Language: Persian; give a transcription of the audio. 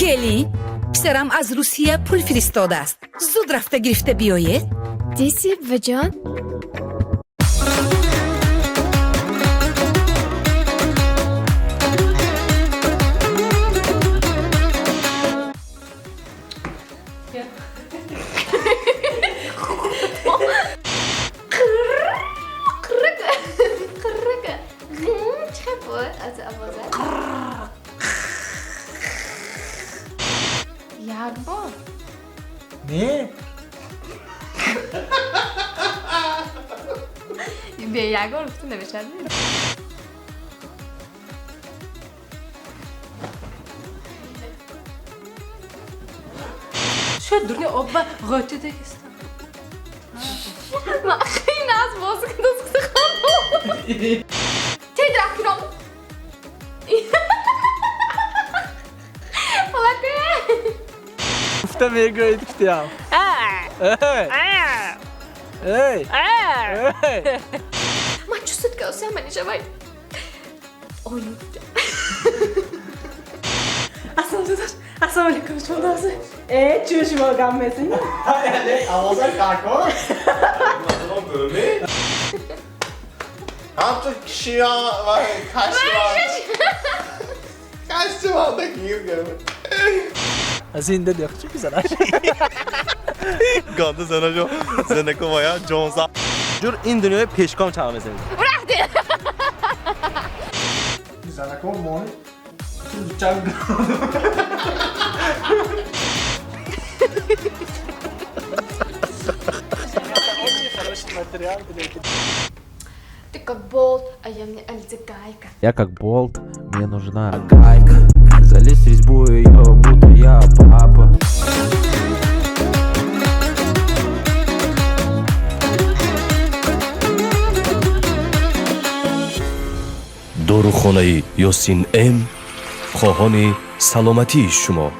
کلی پسرم از روسیه پول فرستاده است. زود رفته گرفته بیایید. دیسی و جان یک بار نه به یک بار گفته نمیشد شاید دنیا آب غاطی دکستم من خیلی از بازı kıdası kaldım. Tedrak kiram. گفتم یه گوید کتیم ای من çözdük ki o sen beni cevay. Oyun. السلام علیکم شما دازه چون شما گم میسین Avazlar kanka. Nasıl böyle? Hamça kişi ya var. Kaç var? Kaç var da giyim gelme. از این دل یخچی بزنش Gandı sana jo. Sana kovaya Jonesa. جور این دنیای پیشگام چما بزنید Sana kov moni. Çang. Ты как болт, а я мне альцегайка. Я как болт, мне нужна гайка. Залезть в резьбу ее, будто я папа. داروخانه یاسین ام خواهان سلامتی شما